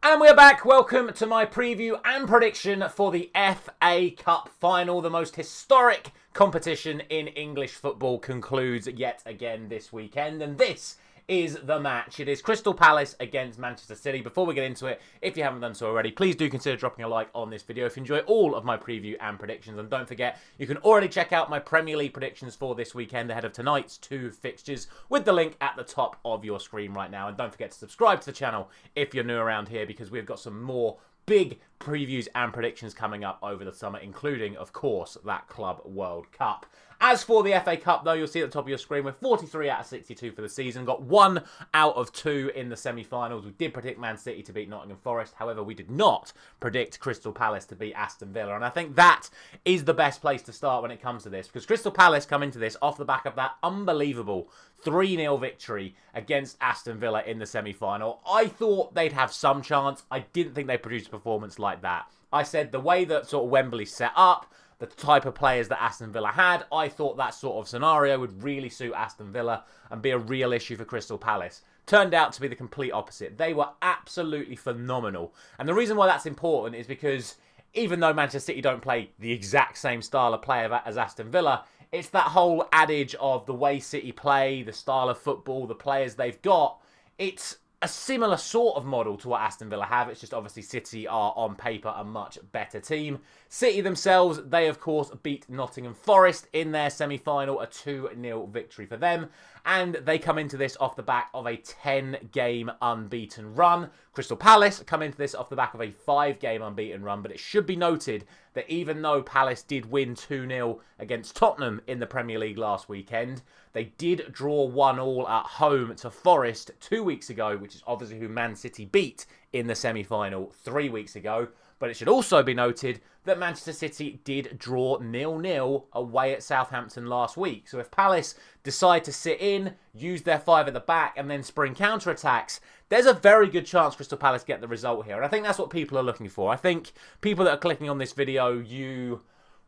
And we're back. Welcome to my preview and prediction for the FA Cup final. The most historic competition in English football concludes yet again this weekend. And this is the match. It is Crystal Palace against Manchester City. Before we get into it, if you haven't done so already, please do consider dropping a like on this video if you enjoy all of my preview and predictions. And don't forget, you can already check out my Premier League predictions for this weekend ahead of tonight's two fixtures with the link at the top of your screen right now. And don't forget to subscribe to the channel if you're new around here, because we've got some more big previews and predictions coming up over the summer, including, of course, that Club World Cup. As for the FA Cup, though, you'll see at the top of your screen, we're 43 out of 62 for the season. Got 1 out of 2 in the semi-finals. We did predict Man City to beat Nottingham Forest. However, we did not predict Crystal Palace to beat Aston Villa. And I think that is the best place to start when it comes to this, because Crystal Palace come into this off the back of that unbelievable 3-0 victory against Aston Villa in the semi-final. I thought they'd have some chance. I didn't think they produced a performance like that. I said the way that sort of Wembley's set up, the type of players that Aston Villa had, I thought that sort of scenario would really suit Aston Villa and be a real issue for Crystal Palace. Turned out to be the complete opposite. They were absolutely phenomenal. And the reason why that's important is because even though Manchester City don't play the exact same style of play as Aston Villa, it's that whole adage of the way City play, the style of football, the players they've got. It's a similar sort of model to what Aston Villa have. It's just obviously City are on paper a much better team. City themselves, they of course beat Nottingham Forest in their semi-final, a 2-0 victory for them. And they come into this off the back of a 10-game unbeaten run. Crystal Palace come into this off the back of a 5-game unbeaten run. But it should be noted that even though Palace did win 2-0 against Tottenham in the Premier League last weekend, they did draw 1-1 at home to Forest 2 weeks ago, which is obviously who Man City beat in the semi-final 3 weeks ago. But it should also be noted that Manchester City did draw 0-0 away at Southampton last week. So if Palace decide to sit in, use their 5 at the back and then spring counter-attacks, there's a very good chance Crystal Palace get the result here. And I think that's what people are looking for. I think people that are clicking on this video, you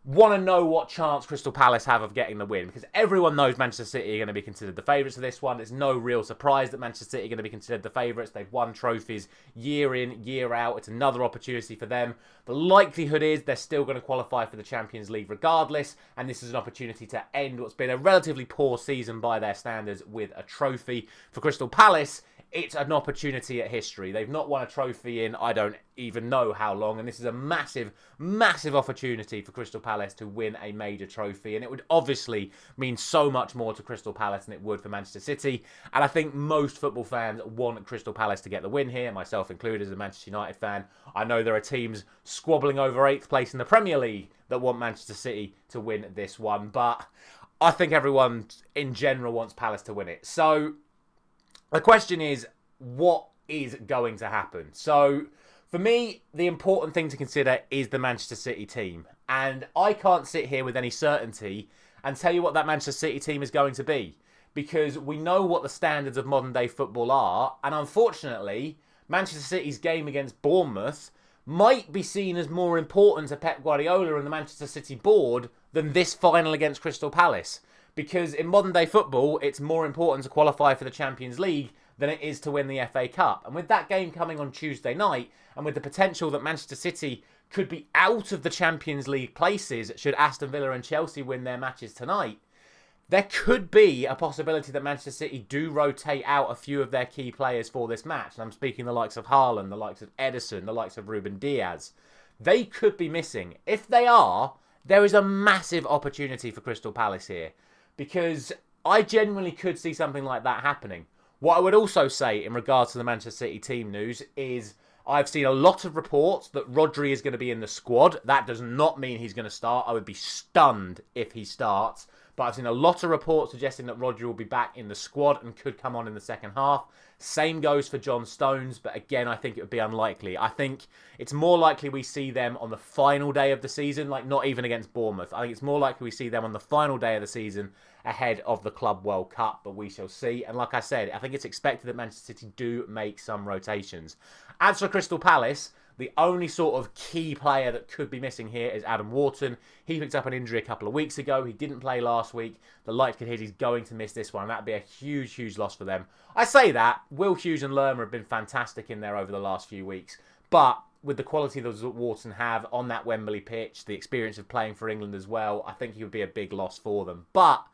want to know what chance Crystal Palace have of getting the win, because everyone knows Manchester City are going to be considered the favourites of this one. It's no real surprise that Manchester City are going to be considered the favourites. They've won trophies year in, year out. It's another opportunity for them. The likelihood is they're still going to qualify for the Champions League regardless, and this is an opportunity to end what's been a relatively poor season by their standards with a trophy. For Crystal Palace, it's an opportunity at history. They've not won a trophy in I don't even know how long, and this is a massive, massive opportunity for Crystal Palace to win a major trophy, and it would obviously mean so much more to Crystal Palace than it would for Manchester City. And I think most football fans want Crystal Palace to get the win here, myself included as a Manchester United fan. I know there are teams squabbling over 8th place in the Premier League that want Manchester City to win this one, but I think everyone in general wants Palace to win it. So the question is, what is going to happen? So for me, the important thing to consider is the Manchester City team. And I can't sit here with any certainty and tell you what that Manchester City team is going to be, because we know what the standards of modern day football are. And unfortunately, Manchester City's game against Bournemouth might be seen as more important to Pep Guardiola and the Manchester City board than this final against Crystal Palace. Because in modern day football, it's more important to qualify for the Champions League than it is to win the FA Cup. And with that game coming on Tuesday night, and with the potential that Manchester City could be out of the Champions League places should Aston Villa and Chelsea win their matches tonight, there could be a possibility that Manchester City do rotate out a few of their key players for this match. And I'm speaking the likes of Haaland, the likes of Ederson, the likes of Ruben Diaz. They could be missing. If they are, there is a massive opportunity for Crystal Palace here, because I genuinely could see something like that happening. What I would also say in regards to the Manchester City team news is I've seen a lot of reports that Rodri is going to be in the squad. That does not mean he's going to start. I would be stunned if he starts. But I've seen a lot of reports suggesting that Rodri will be back in the squad and could come on in the second half. Same goes for John Stones, but again, I think it would be unlikely. I think it's more likely we see them on the final day of the season, like not even against Bournemouth. I think it's more likely we see them on the final day of the season ahead of the Club World Cup, but we shall see. And like I said, I think it's expected that Manchester City do make some rotations. As for Crystal Palace, The only sort of key player that could be missing here is Adam Wharton. He picked up an injury a couple of weeks ago. He didn't play last week. The likelihood he's going to miss this one. That'd be a huge, huge loss for them. I say that. Will Hughes and Lerma have been fantastic in there over the last few weeks. But with the quality that Wharton have on that Wembley pitch, the experience of playing for England as well, I think he would be a big loss for them. But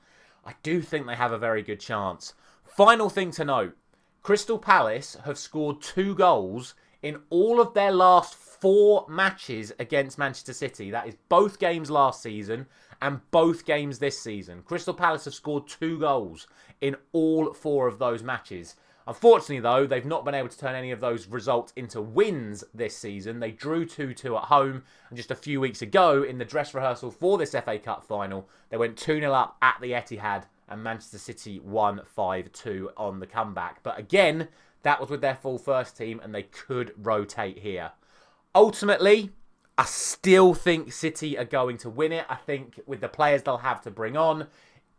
I do think they have a very good chance. Final thing to note, Crystal Palace have scored 2 goals in all of their last 4 matches against Manchester City. That is both games last season and both games this season. Crystal Palace have scored 2 goals in all 4 of those matches. Unfortunately, though, they've not been able to turn any of those results into wins this season. They drew 2-2 at home, and just a few weeks ago, in the dress rehearsal for this FA Cup final, they went 2-0 up at the Etihad, and Manchester City won 5-2 on the comeback. But again, that was with their full first team, and they could rotate here. Ultimately, I still think City are going to win it. I think with the players they'll have to bring on,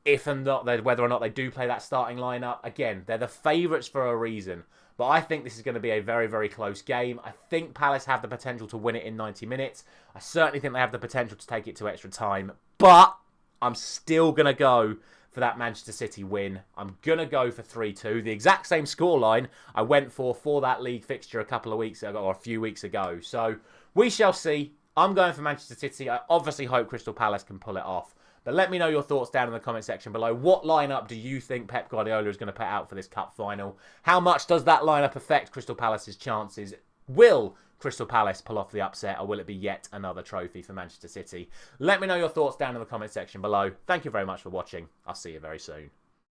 if and not whether or not they do play that starting lineup, again, they're the favourites for a reason. But I think this is going to be a very, very close game. I think Palace have the potential to win it in 90 minutes. I certainly think they have the potential to take it to extra time. But I'm still going to go for that Manchester City win. I'm going to go for 3-2. The exact same scoreline I went for that league fixture a couple of weeks ago, or a few weeks ago. So we shall see. I'm going for Manchester City. I obviously hope Crystal Palace can pull it off. But let me know your thoughts down in the comment section below. What lineup do you think Pep Guardiola is going to put out for this cup final? How much does that lineup affect Crystal Palace's chances? Will Crystal Palace pull off the upset, or will it be yet another trophy for Manchester City? Let me know your thoughts down in the comment section below. Thank you very much for watching. I'll see you very soon.